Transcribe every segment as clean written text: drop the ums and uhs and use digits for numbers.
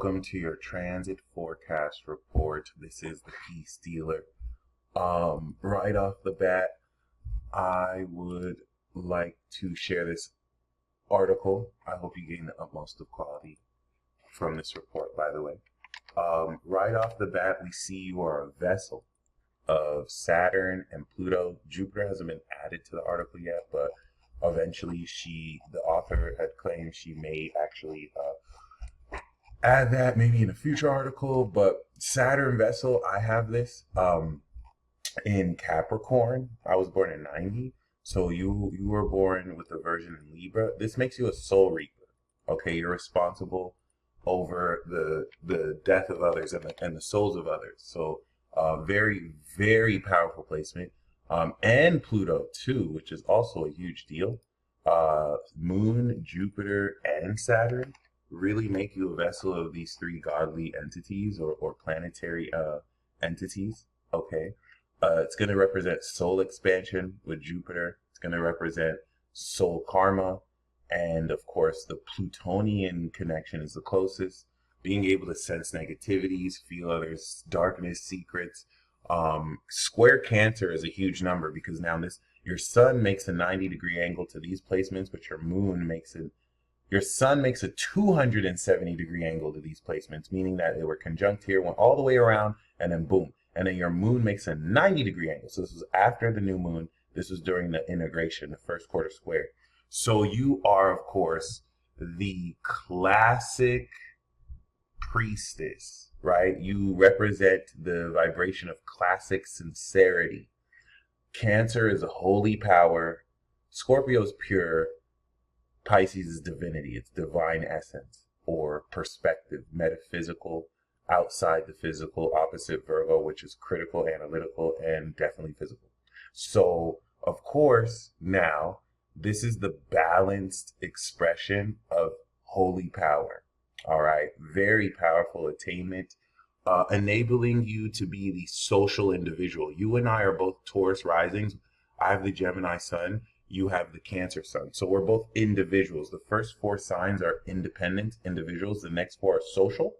Welcome to your transit forecast report. This is the Peace Dealer. Right off the bat, I would like to share this article. I hope you gain the utmost of quality from this report, by the way. Right off the bat, we see you are a vessel of Saturn and Pluto. Jupiter hasn't been added to the article yet, but eventually the author had claimed she may actually add that maybe in a future article. But Saturn vessel, I have this in Capricorn. I was born in 90, so you were born with a version in Libra. This makes you a soul reaper. Okay, you're responsible over the death of others and the souls of others. So very, very powerful placement. And Pluto too, which is also a huge deal. Moon, Jupiter, and Saturn really make you a vessel of these three godly entities or planetary entities. Okay, it's going to represent soul expansion with Jupiter. It's going to represent soul karma, and of course the Plutonian connection is the closest. Being able to sense negativities, feel others' darkness, secrets. Square Cancer is a huge number because now your sun makes a 90-degree angle to these placements, but your moon makes your sun makes a 270-degree angle to these placements, meaning that they were conjunct here, went all the way around, and then boom. And then your moon makes a 90-degree angle. So this was after the new moon. This was during the integration, the first quarter square. So you are, of course, the classic priestess, right? You represent the vibration of classic sincerity. Cancer is a holy power. Scorpio is pure. Pisces is divinity. It's divine essence or perspective, metaphysical, outside the physical. Opposite Virgo, which is critical, analytical, and definitely physical. So, of course, now this is the balanced expression of holy power. All right, very powerful attainment, enabling you to be the social individual. You and I are both Taurus risings. I have the Gemini sun. You have the Cancer sun. So we're both individuals. The first four signs are independent individuals. The next four are social.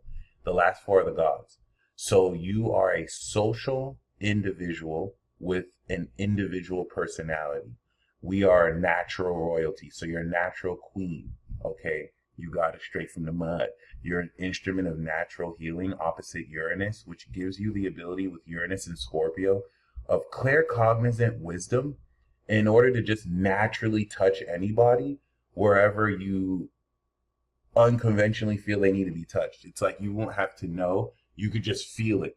The last four are the gods. So you are a social individual with an individual personality. We are a natural royalty. So you're a natural queen. Okay. You got it straight from the mud. You're an instrument of natural healing, opposite Uranus, which gives you the ability with Uranus and Scorpio of claircognizant wisdom in order to just naturally touch anybody wherever you unconventionally feel they need to be touched. It's like you won't have to know. You could just feel it.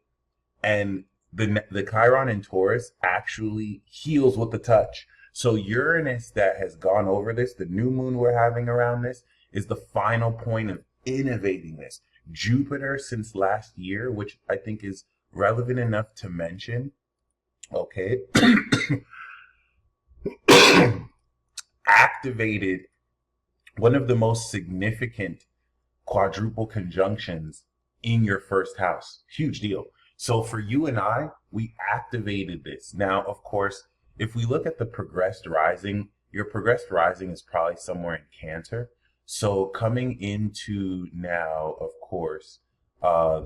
And the Chiron in Taurus actually heals with the touch. So Uranus that has gone over this, the new moon we're having around this, is the final point of innovating this. Jupiter since last year, which I think is relevant enough to mention, okay, activated one of the most significant quadruple conjunctions in your first house. Huge deal. So for you and I, we activated this. Now, of course, if we look at the progressed rising, your progressed rising is probably somewhere in Cancer. So coming into now, of course,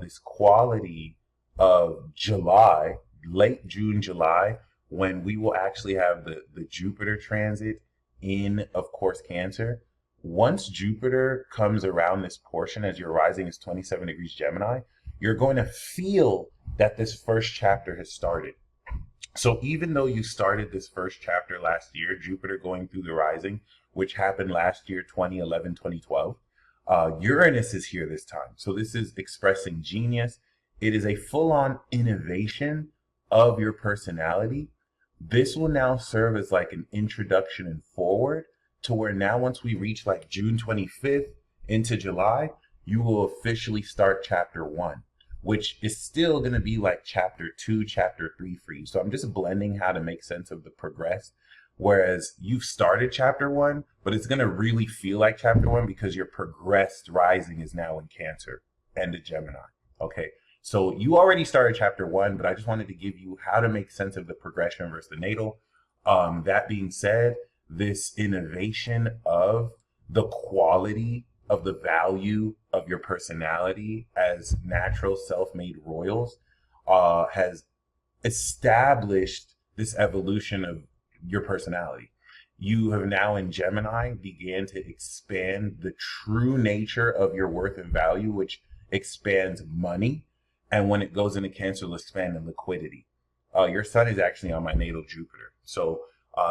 this quality of July, late June, July, when we will actually have the Jupiter transit in, of course, Cancer. Once Jupiter comes around this portion, as your rising is 27 degrees Gemini, you're going to feel that this first chapter has started. So even though you started this first chapter last year, Jupiter going through the rising, which happened last year, 2011, 2012, Uranus is here this time. So this is expressing genius. It is a full-on innovation of your personality. This will now serve as like an introduction and forward to where now once we reach like June 25th into July, you will officially start chapter 1, which is still going to be like chapter 2, chapter 3 for you. So I'm just blending how to make sense of the progressed. Whereas you've started chapter 1, but it's going to really feel like chapter 1 because your progressed rising is now in Cancer and a Gemini. Okay. So you already started chapter 1, but I just wanted to give you how to make sense of the progression versus the natal. That being said, this innovation of the quality of the value of your personality as natural self-made royals has established this evolution of your personality. You have now in Gemini began to expand the true nature of your worth and value, which expands money. And when it goes into Cancer, it'll expand in liquidity. Your sun is actually on my natal Jupiter. So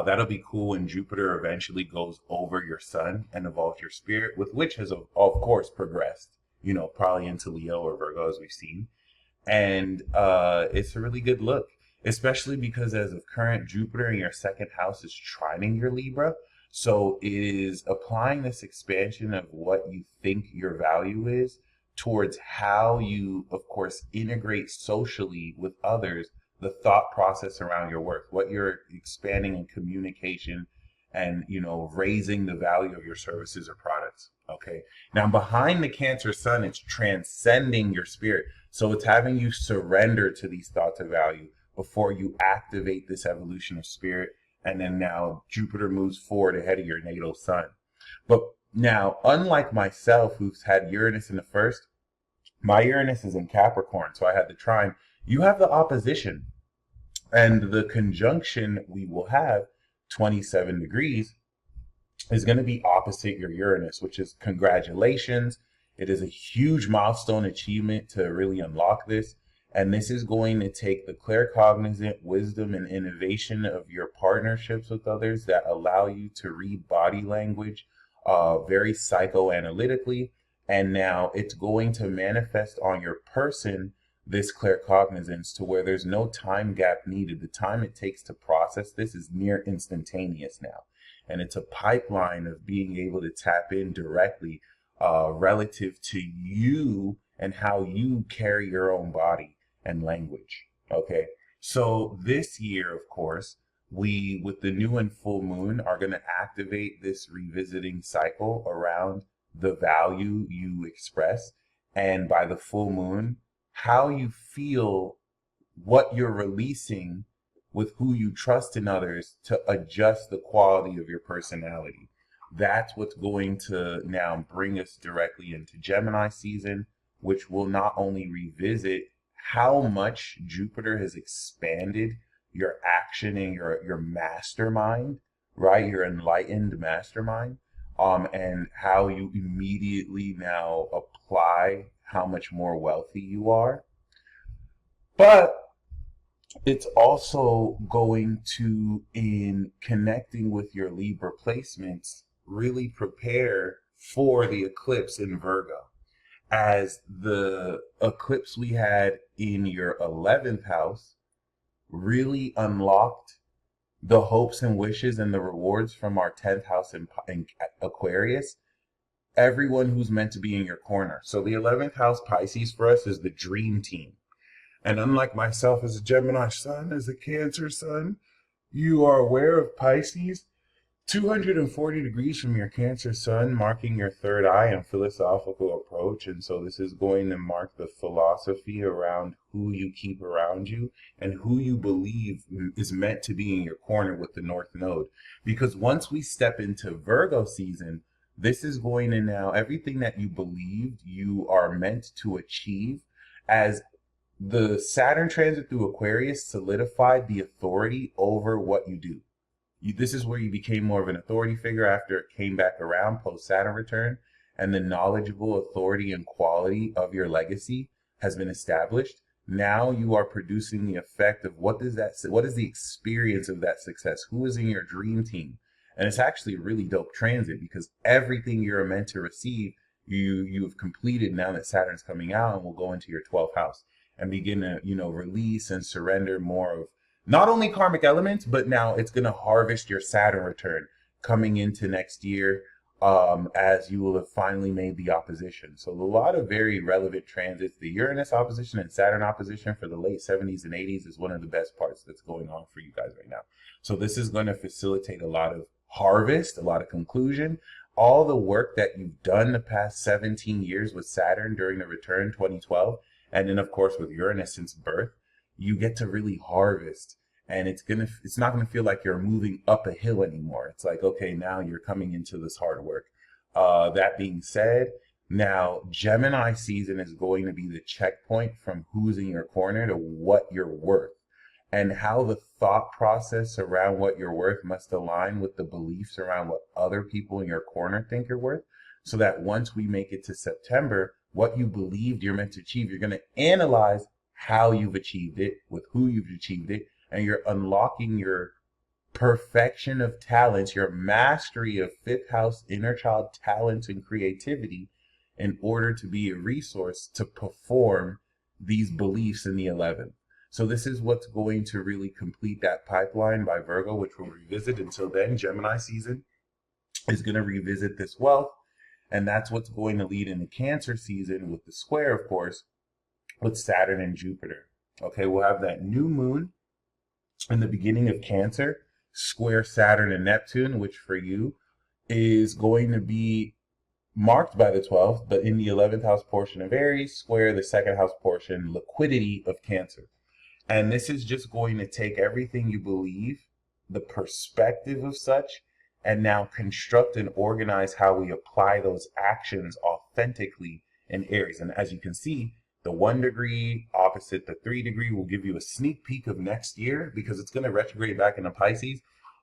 that'll be cool when Jupiter eventually goes over your sun and evolves your spirit, with which has, of course, progressed, probably into Leo or Virgo, as we've seen. And it's a really good look, especially because as of current, Jupiter in your second house is trining your Libra. So it is applying this expansion of what you think your value is towards how you, of course, integrate socially with others, the thought process around your work, what you're expanding in communication and, raising the value of your services or products. Okay. Now behind the Cancer sun, it's transcending your spirit. So it's having you surrender to these thoughts of value before you activate this evolution of spirit. And then now Jupiter moves forward ahead of your natal sun. But now, unlike myself, who's had Uranus in the first, my Uranus is in Capricorn. So I had the trine. You have the opposition. And the conjunction we will have, 27 degrees, is going to be opposite your Uranus, which is congratulations. It is a huge milestone achievement to really unlock this. And this is going to take the claircognizant wisdom and innovation of your partnerships with others that allow you to read body language very psychoanalytically. And now it's going to manifest on your person this claircognizance to where there's no time gap needed. The time it takes to process this is near instantaneous now. And it's a pipeline of being able to tap in directly relative to you and how you carry your own body and language. Okay. So this year, of course, we, with the new and full moon, are going to activate this revisiting cycle around the value you express. And by the full moon, how you feel, what you're releasing with who you trust in others to adjust the quality of your personality. That's what's going to now bring us directly into Gemini season, which will not only revisit how much Jupiter has expanded your action and your mastermind, right? Your enlightened mastermind, and how you immediately now apply how much more wealthy you are. But it's also going to, in connecting with your Libra placements, really prepare for the eclipse in Virgo. As the eclipse we had in your 11th house really unlocked the hopes and wishes and the rewards from our 10th house in Aquarius, everyone who's meant to be in your corner. So the 11th house Pisces for us is the dream team. And unlike myself as a Gemini sun, as a Cancer sun, you are aware of Pisces 240 degrees from your Cancer sun, marking your third eye and philosophical approach. And so this is going to mark the philosophy around who you keep around you and who you believe is meant to be in your corner with the North Node. Because once we step into Virgo season, this is going to now, everything that you believed you are meant to achieve, as the Saturn transit through Aquarius solidified the authority over what you do. This is where you became more of an authority figure after it came back around post-Saturn return, and the knowledgeable authority and quality of your legacy has been established. Now you are producing the effect of what is the experience of that success? Who is in your dream team? And it's actually a really dope transit because everything you're meant to receive, you have completed now that Saturn's coming out and will go into your 12th house and begin to, release and surrender more of not only karmic elements, but now it's going to harvest your Saturn return coming into next year, as you will have finally made the opposition. So a lot of very relevant transits. The Uranus opposition and Saturn opposition for the late 70s and 80s is one of the best parts that's going on for you guys right now. So this is going to facilitate a lot of harvest, a lot of conclusion. All the work that you've done the past 17 years with Saturn during the return 2012, and then of course with Uranus since birth, you get to really harvest. And it's not gonna feel like you're moving up a hill anymore. It's like, okay, now you're coming into this hard work. That being said, now Gemini season is going to be the checkpoint from who's in your corner to what you're worth, and how the thought process around what you're worth must align with the beliefs around what other people in your corner think you're worth. So that once we make it to September, what you believed you're meant to achieve, you're going to analyze how you've achieved it, with who you've achieved it, and you're unlocking your perfection of talents, your mastery of fifth house inner child talents and creativity in order to be a resource to perform these beliefs in the 11th. So this is what's going to really complete that pipeline by Virgo, which we'll revisit. Until then, Gemini season is going to revisit this wealth. And that's what's going to lead into Cancer season with the square, of course, with Saturn and Jupiter. Okay, we'll have that new moon in the beginning of Cancer, square Saturn and Neptune, which for you is going to be marked by the 12th, but in the 11th house portion of Aries, square the second house portion, liquidity of Cancer. And this is just going to take everything you believe, the perspective of such, and now construct and organize how we apply those actions authentically in Aries. And as you can see, the 1 degree opposite the 3 degree will give you a sneak peek of next year, because it's going to retrograde back into Pisces,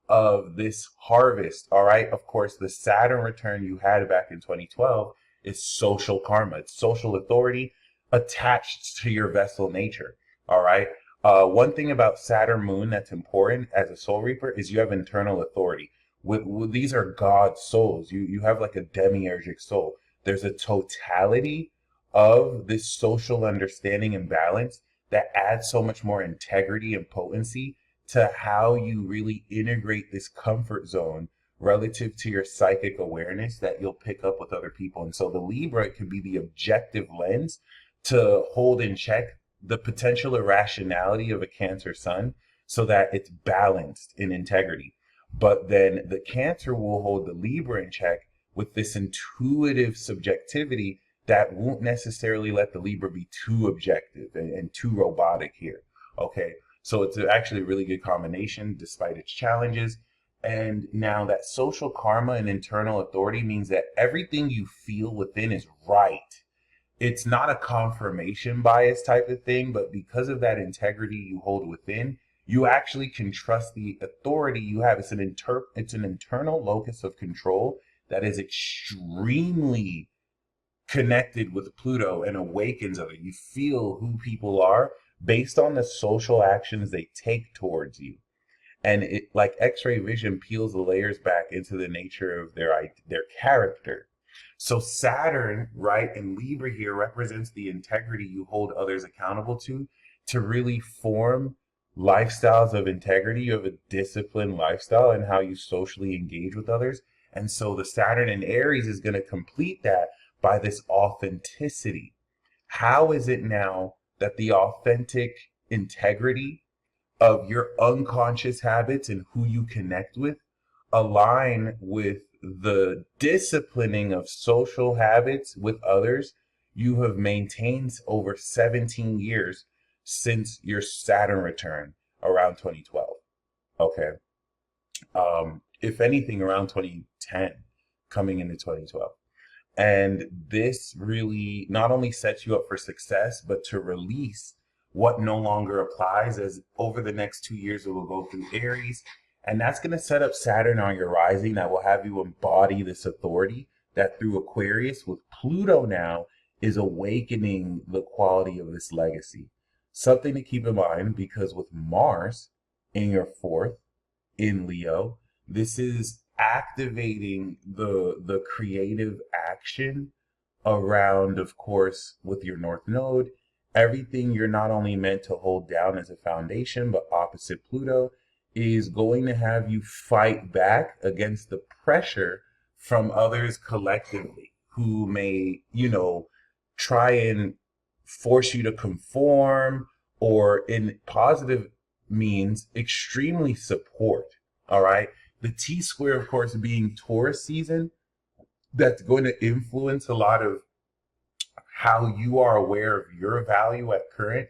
of this harvest. All right. Of course, the Saturn return you had back in 2012 is social karma. It's social authority attached to your vessel nature. All right. One thing about Saturn moon that's important as a soul reaper is you have internal authority. These are God's souls. You have like a demiurgic soul. There's a totality of this social understanding and balance that adds so much more integrity and potency to how you really integrate this comfort zone relative to your psychic awareness that you'll pick up with other people. And so the Libra can be the objective lens to hold in check the potential irrationality of a Cancer sun so that it's balanced in integrity. But then the Cancer will hold the Libra in check with this intuitive subjectivity that won't necessarily let the Libra be too objective and too robotic here. Okay, so it's actually a really good combination despite its challenges. And now that social karma and internal authority means that everything you feel within is right. It's not a confirmation bias type of thing, but because of that integrity you hold within, you actually can trust the authority you have. It's an internal locus of control that is extremely connected with Pluto and awakens of it. You feel who people are based on the social actions they take towards you. And it, like X-ray vision, peels the layers back into the nature of their character. So Saturn, right, in Libra here represents the integrity you hold others accountable to really form lifestyles of integrity. You have a disciplined lifestyle and how you socially engage with others. And so the Saturn in Aries is going to complete that by this authenticity. How is it now that the authentic integrity of your unconscious habits and who you connect with align with the disciplining of social habits with others you have maintained over 17 years since your Saturn return around 2012? Okay. If anything, around 2010, coming into 2012. And this really not only sets you up for success, but to release what no longer applies, as over the next 2 years it will go through Aries. And that's going to set up Saturn on your rising that will have you embody this authority that through Aquarius with Pluto now is awakening the quality of this legacy. Something to keep in mind, because with Mars in your fourth in Leo, this is activating the creative action around, of course, with your North Node, everything you're not only meant to hold down as a foundation, but opposite Pluto is going to have you fight back against the pressure from others collectively who may, try and force you to conform, or in positive means extremely support. All right. The T square, of course, being Taurus season, that's going to influence a lot of how you are aware of your value at current,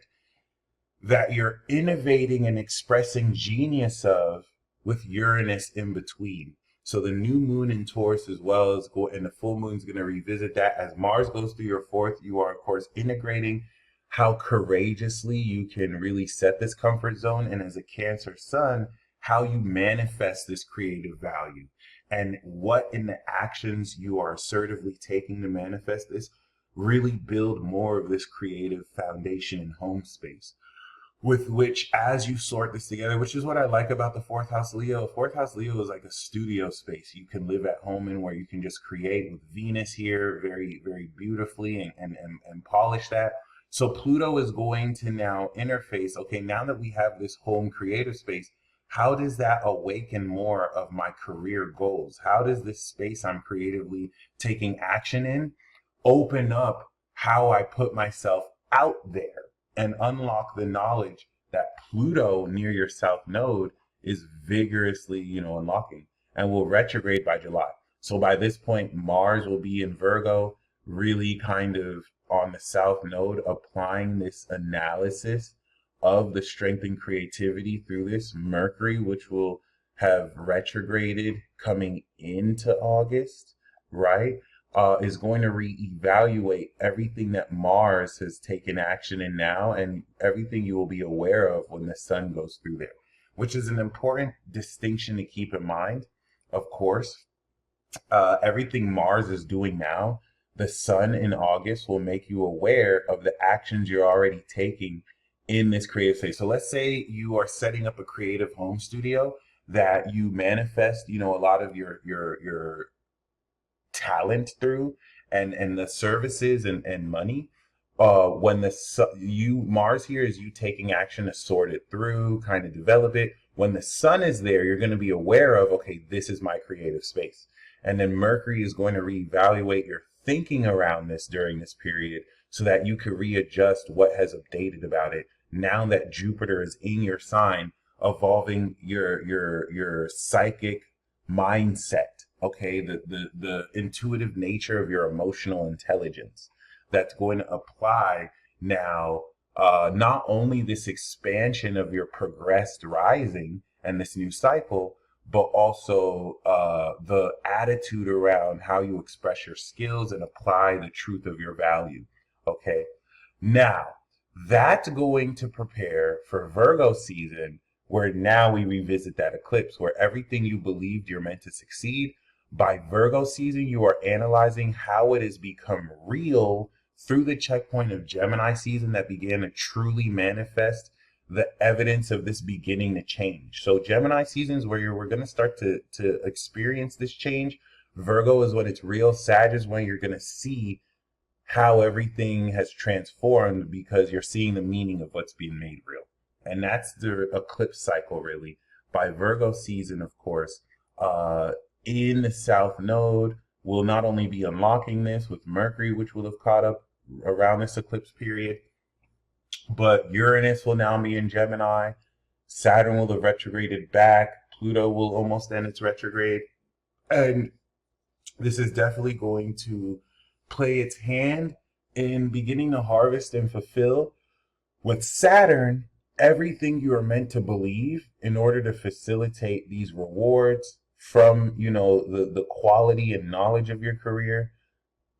that you're innovating and expressing genius of with Uranus in between. So the new moon in Taurus as well is and the full moon is going to revisit that. As Mars goes through your fourth, you are of course integrating how courageously you can really set this comfort zone, and as a Cancer sun, how you manifest this creative value, and what in the actions you are assertively taking to manifest this really build more of this creative foundation and home space, with which, as you sort this together, which is what I like about the fourth house Leo. Fourth house Leo is like a studio space you can live at home in, where you can just create with Venus here very, very beautifully and polish that. So Pluto is going to now interface. Okay, now that we have this home creative space, how does that awaken more of my career goals? How does this space I'm creatively taking action in open up how I put myself out there and unlock the knowledge that Pluto near your south node is vigorously, unlocking, and will retrograde by July. So by this point, Mars will be in Virgo, really kind of on the south node, applying this analysis of the strength and creativity through this. Mercury, which will have retrograded coming into August, right? Is going to reevaluate everything that Mars has taken action in now, and everything you will be aware of when the sun goes through there, which is an important distinction to keep in mind. Of course, everything Mars is doing now, the sun in August will make you aware of the actions you're already taking in this creative space. So let's say you are setting up a creative home studio that you manifest, a lot of your talent through, and the services and money. When Mars here is you taking action to sort it through, kind of develop it. When the sun is there, you're going to be aware of, okay, this is my creative space. And then Mercury is going to reevaluate your thinking around this during this period, so that you could readjust what has updated about it now that Jupiter is in your sign, evolving your psychic mindset. Okay, the intuitive nature of your emotional intelligence that's going to apply now, not only this expansion of your progressed rising and this new cycle, but also the attitude around how you express your skills and apply the truth of your value. Okay, now that's going to prepare for Virgo season, where now we revisit that eclipse, where everything you believed you're meant to succeed. By Virgo season, you are analyzing how it has become real through the checkpoint of Gemini season that began to truly manifest the evidence of this beginning to change. So Gemini season is where we're going to start to experience this change. Virgo is when it's real. Sag is when you're going to see how everything has transformed, because you're seeing the meaning of what's being made real. And that's the eclipse cycle, really. By Virgo season, of course, in the south node, will not only be unlocking this with Mercury, which will have caught up around this eclipse period, but Uranus will now be in Gemini. Saturn will have retrograded back. Pluto will almost end its retrograde. And this is definitely going to play its hand in beginning to harvest and fulfill with Saturn everything you are meant to believe in order to facilitate these rewards from, the quality and knowledge of your career.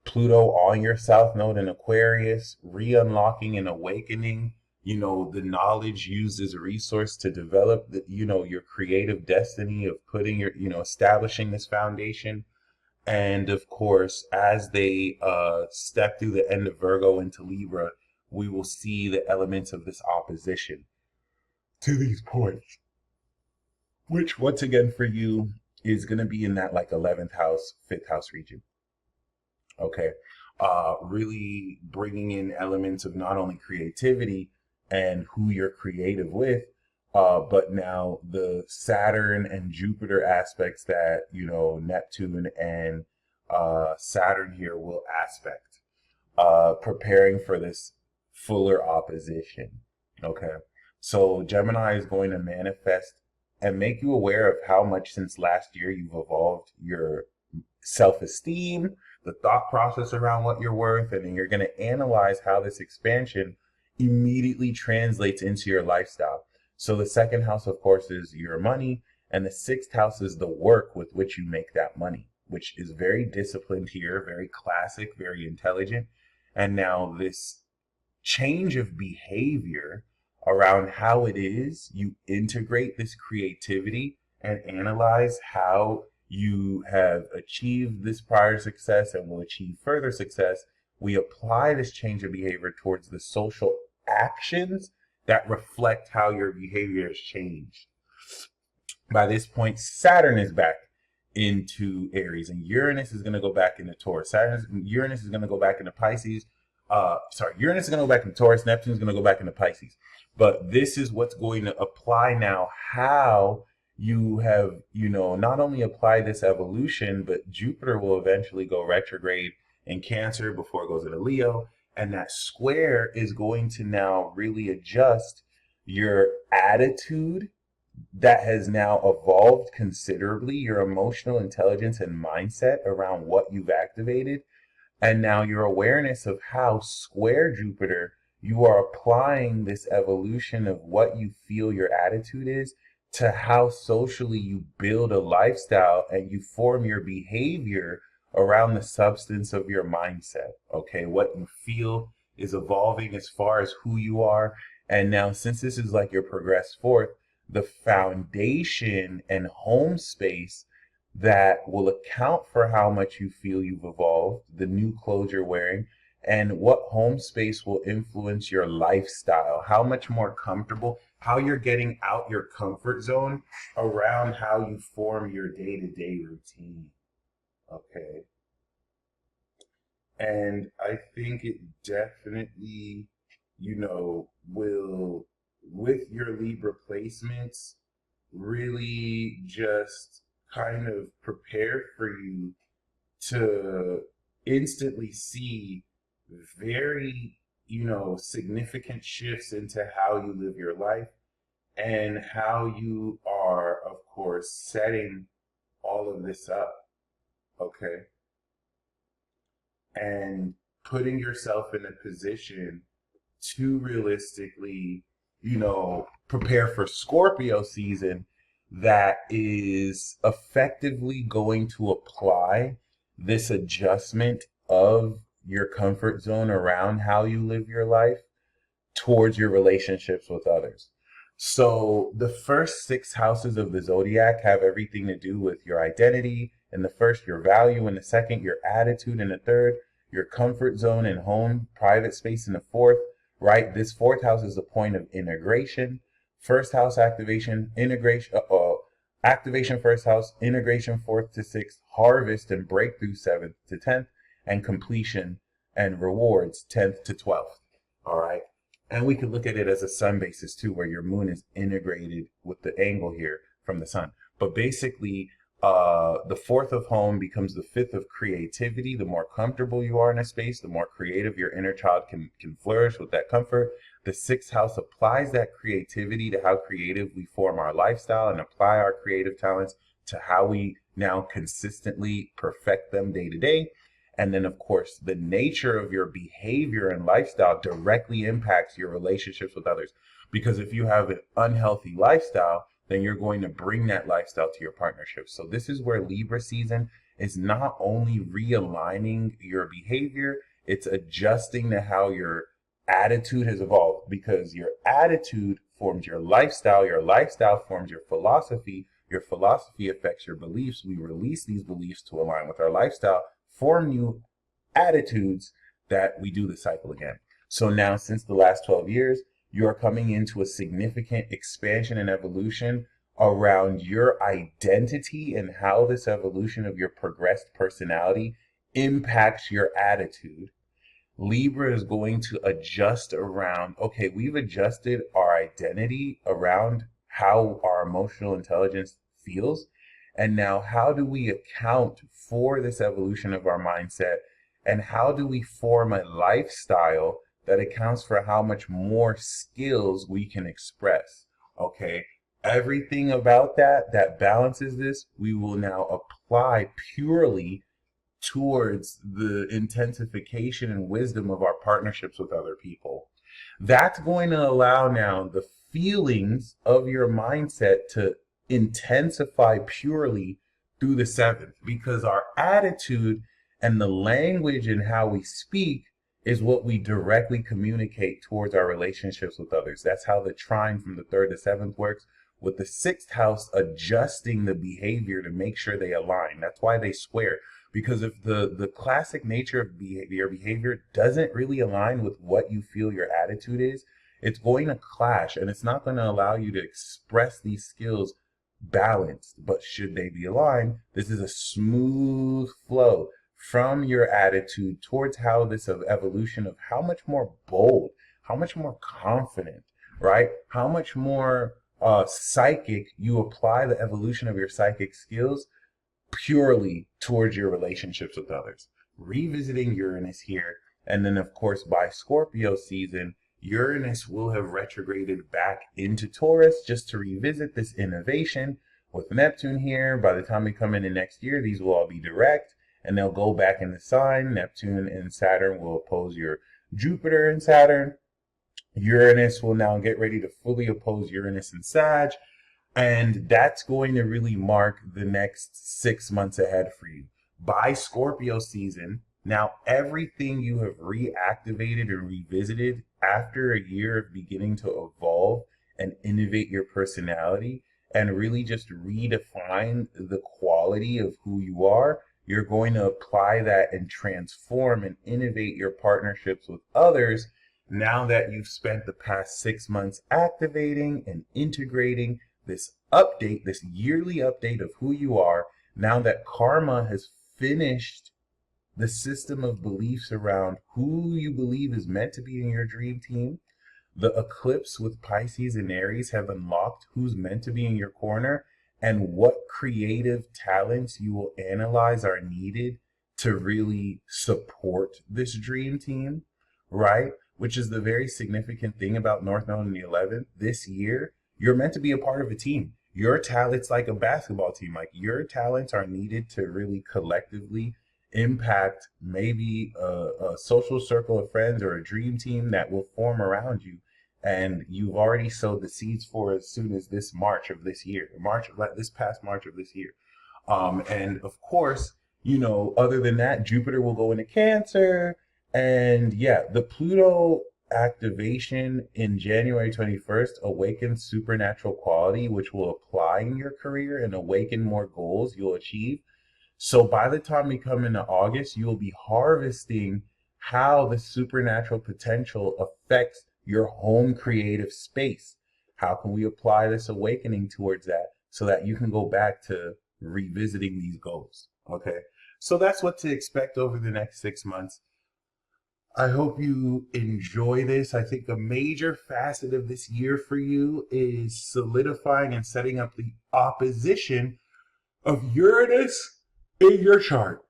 Pluto on your south node in Aquarius, re-unlocking and awakening, the knowledge used as a resource to develop your creative destiny of putting establishing this foundation. And of course, as they step through the end of Virgo into Libra, we will see the elements of this opposition to these points, which once again for you is going to be in that like 11th house, 5th house region. Okay, really bringing in elements of not only creativity and who you're creative with, but now the Saturn and Jupiter aspects that, Neptune and Saturn here will aspect, preparing for this fuller opposition. Okay, so Gemini is going to manifest and make you aware of how much since last year you've evolved your self-esteem, the thought process around what you're worth, and then you're going to analyze how this expansion immediately translates into your lifestyle. So the second house, of course, is your money, And the sixth house is the work with which you make that money, which is very disciplined here, very classic, very intelligent. And now this change of behavior around how it is you integrate this creativity and analyze how you have achieved this prior success and will achieve further success. We apply this change of behavior towards the social actions that reflect how your behavior has changed. By this point, Saturn is back into Aries, and Uranus is going to go back into Taurus. Uranus is going to go back into Pisces. Uranus is going to go back into Taurus. Neptune is going to go back into Pisces. But this is what's going to apply now, how you have, not only apply this evolution, but Jupiter will eventually go retrograde in Cancer before it goes into Leo. And that square is going to now really adjust your attitude that has now evolved considerably, your emotional intelligence and mindset around what you've activated. And now your awareness of how square Jupiter, you are applying this evolution of what you feel your attitude is to how socially you build a lifestyle and you form your behavior around the substance of your mindset. Okay, what you feel is evolving as far as who you are. And now, since this is like your progress forth, the foundation and home space that will account for how much you feel you've evolved, the new clothes you're wearing, and what home space will influence your lifestyle, how much more comfortable, how you're getting out your comfort zone around how you form your day-to-day routine. Okay. And I think it definitely, will, with your Libra placements, really just kind of prepare for you to instantly see very, significant shifts into how you live your life and how you are, of course, setting all of this up. Okay. And putting yourself in a position to realistically, prepare for Scorpio season that is effectively going to apply this adjustment of your comfort zone around how you live your life towards your relationships with others. So the first 6 houses of the zodiac have everything to do with your identity. In the first, your value. In the second, your attitude. In the third, your comfort zone and home, private space. In the fourth, right? This 4th house is a point of integration. First house activation, activation first house, integration 4th to 6th, harvest and breakthrough 7th to 10th, and completion and rewards 10th to 12th. All right. And we could look at it as a sun basis too, where your moon is integrated with the angle here from the sun. But basically, the 4th of home becomes the 5th of creativity. The more comfortable you are in a space, the more creative your inner child can flourish with that comfort. The 6th house applies that creativity to how creative we form our lifestyle and apply our creative talents to how we now consistently perfect them day to day. And then, of course, the nature of your behavior and lifestyle directly impacts your relationships with others. Because if you have an unhealthy lifestyle, then you're going to bring that lifestyle to your partnership. So this is where Libra season is not only realigning your behavior, it's adjusting to how your attitude has evolved, because your attitude forms your lifestyle forms your philosophy affects your beliefs. We release these beliefs to align with our lifestyle, form new attitudes that we do the cycle again. So now, since the last 12 years, you're coming into a significant expansion and evolution around your identity and how this evolution of your progressed personality impacts your attitude. Libra is going to adjust around, okay, we've adjusted our identity around how our emotional intelligence feels. And now, how do we account for this evolution of our mindset? And how do we form a lifestyle that accounts for how much more skills we can express? Okay, everything about that balances this, we will now apply purely towards the intensification and wisdom of our partnerships with other people. That's going to allow now the feelings of your mindset to intensify purely through the seventh, because our attitude and the language and how we speak is what we directly communicate towards our relationships with others. That's how the trine from the third to seventh works, with the sixth house adjusting the behavior to make sure they align. That's why they square. Because if the classic nature of your behavior doesn't really align with what you feel your attitude is, it's going to clash, and it's not going to allow you to express these skills balanced. But should they be aligned, this is a smooth flow from your attitude towards how this evolution of how much more bold, how much more confident, right? How much more psychic you apply the evolution of your psychic skills purely towards your relationships with others. Revisiting Uranus here, and then of course by Scorpio season, Uranus will have retrograded back into Taurus just to revisit this innovation. With Neptune here, by the time we come into next year, these will all be direct, and they'll go back in the sign. Neptune and Saturn will oppose your Jupiter and Saturn. Uranus will now get ready to fully oppose Uranus and Sag. And that's going to really mark the next 6 months ahead for you. By Scorpio season, now everything you have reactivated and revisited after a year of beginning to evolve and innovate your personality and really just redefine the quality of who you are, you're going to apply that and transform and innovate your partnerships with others now that you've spent the past 6 months activating and integrating this update, this yearly update of who you are, now that karma has finished the system of beliefs around who you believe is meant to be in your dream team. The eclipse with Pisces and Aries have unlocked who's meant to be in your corner and what creative talents you will analyze are needed to really support this dream team, right? Which is the very significant thing about North Node in the 11th. This year, you're meant to be a part of a team. Your talents, like a basketball team, like your talents are needed to really collectively impact maybe a social circle of friends or a dream team that will form around you. And you've already sowed the seeds for as soon as this March of this year, this past March of this year. And of course, other than that, Jupiter will go into Cancer. And yeah, the Pluto activation in January 21st awakens supernatural quality, which will apply in your career and awaken more goals you'll achieve. So by the time we come into August, you will be harvesting how the supernatural potential affects your home creative space. How can we apply this awakening towards that so that you can go back to revisiting these goals? Okay, so that's what to expect over the next 6 months. I hope you enjoy this. I think a major facet of this year for you is solidifying and setting up the opposition of Uranus in your chart.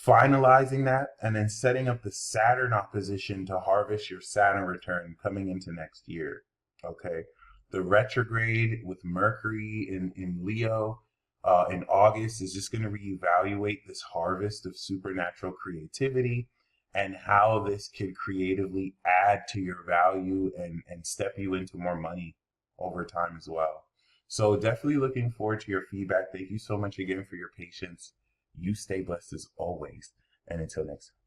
Finalizing that and then setting up the Saturn opposition to harvest your Saturn return coming into next year. Okay. The retrograde with Mercury in Leo in August is just going to reevaluate this harvest of supernatural creativity and how this can creatively add to your value and step you into more money over time as well. So definitely looking forward to your feedback. Thank you so much again for your patience. You stay blessed as always. And until next time.